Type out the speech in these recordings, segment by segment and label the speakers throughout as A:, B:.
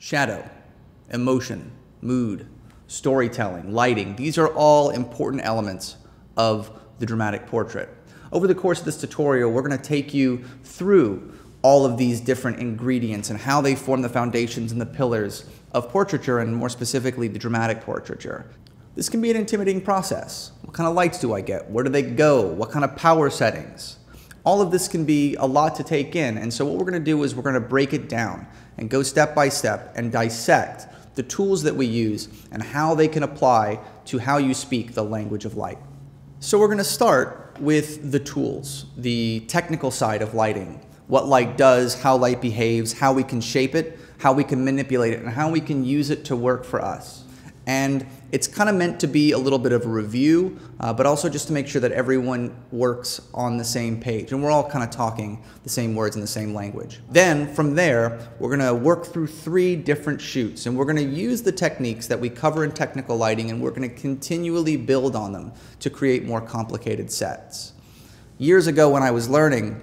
A: Shadow, emotion, mood, storytelling, lighting, these are all important elements of the dramatic portrait. Over the course of this tutorial, we're going to take you through all of these different ingredients and how they form the foundations and the pillars of portraiture, and more specifically the dramatic portraiture. This can be an intimidating process. What kind of lights do I get? Where do they go? What kind of power settings? All of this can be a lot to take in, and so what we're going to do is we're going to break it down and go step by step and dissect the tools that we use and how they can apply to how you speak the language of light. So we're going to start with the tools, the technical side of lighting, what light does, how light behaves, how we can shape it, how we can manipulate it, and how we can use it to work for us. And it's kind of meant to be a little bit of a review, but also just to make sure that everyone works on the same page and we're all kind of talking the same words in the same language. Then from there, we're going to work through 3 different shoots, and we're going to use the techniques that we cover in technical lighting, and we're going to continually build on them to create more complicated sets. Years ago when I was learning,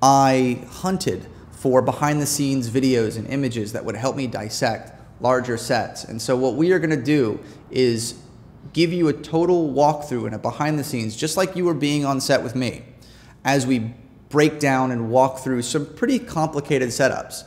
A: I hunted for behind-the-scenes videos and images that would help me dissect larger sets. And so what we are going to do is give you a total walkthrough and a behind the scenes, just like you were being on set with me, as we break down and walk through some pretty complicated setups.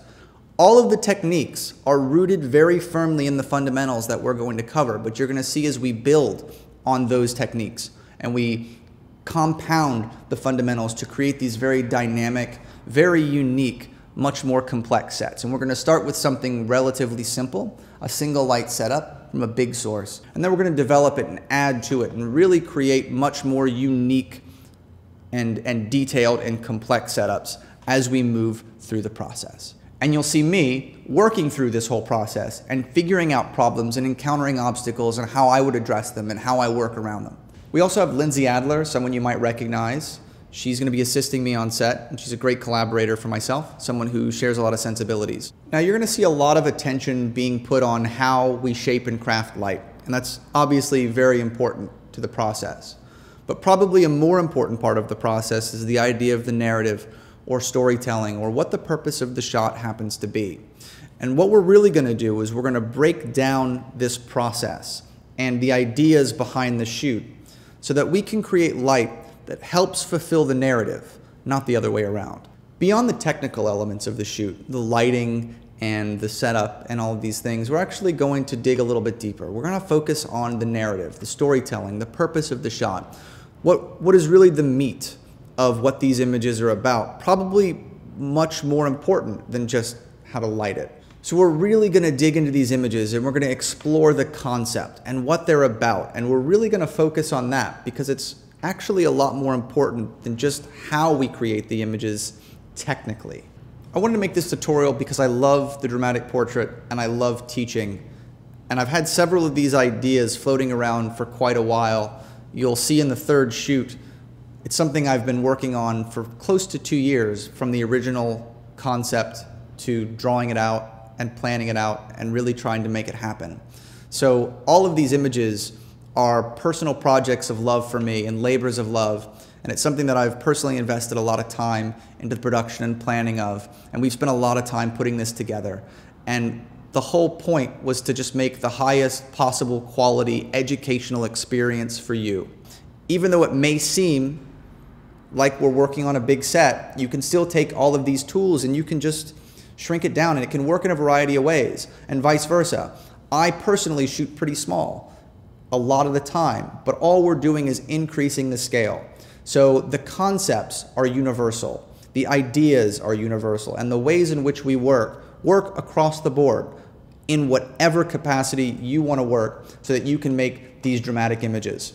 A: All of the techniques are rooted very firmly in the fundamentals that we're going to cover, but you're going to see as we build on those techniques and we compound the fundamentals to create these very dynamic, very unique, much more complex sets. And we're going to start with something relatively simple, a single light setup from a big source. And then we're going to develop it and add to it and really create much more unique and detailed and complex setups as we move through the process. And you'll see me working through this whole process and figuring out problems and encountering obstacles and how I would address them and how I work around them. We also have Lindsay Adler, someone you might recognize. She's going to be assisting me on set, and she's a great collaborator for myself, someone who shares a lot of sensibilities. Now you're going to see a lot of attention being put on how we shape and craft light, and that's obviously very important to the process. But probably a more important part of the process is the idea of the narrative or storytelling, or what the purpose of the shot happens to be. And what we're really going to do is we're going to break down this process and the ideas behind the shoot so that we can create light that helps fulfill the narrative, not the other way around. Beyond the technical elements of the shoot, the lighting and the setup and all of these things, we're actually going to dig a little bit deeper. We're going to focus on the narrative, the storytelling, the purpose of the shot. What is really the meat of what these images are about? Probably much more important than just how to light it. So we're really going to dig into these images and we're going to explore the concept and what they're about. And we're really going to focus on that because it's actually a lot more important than just how we create the images technically. I wanted to make this tutorial because I love the dramatic portrait and I love teaching. And I've had several of these ideas floating around for quite a while. You'll see in the 3rd shoot, it's something I've been working on for close to 2 years, from the original concept to drawing it out and planning it out and really trying to make it happen. So all of these images are personal projects of love for me and labors of love, and it's something that I've personally invested a lot of time into the production and planning of, and we've spent a lot of time putting this together. And the whole point was to just make the highest possible quality educational experience for you. Even though it may seem like we're working on a big set, you can still take all of these tools and you can just shrink it down, and it can work in a variety of ways, and vice versa. I personally shoot pretty small a lot of the time, but all we're doing is increasing the scale. So the concepts are universal, the ideas are universal, and the ways in which we work across the board in whatever capacity you want to work so that you can make these dramatic images.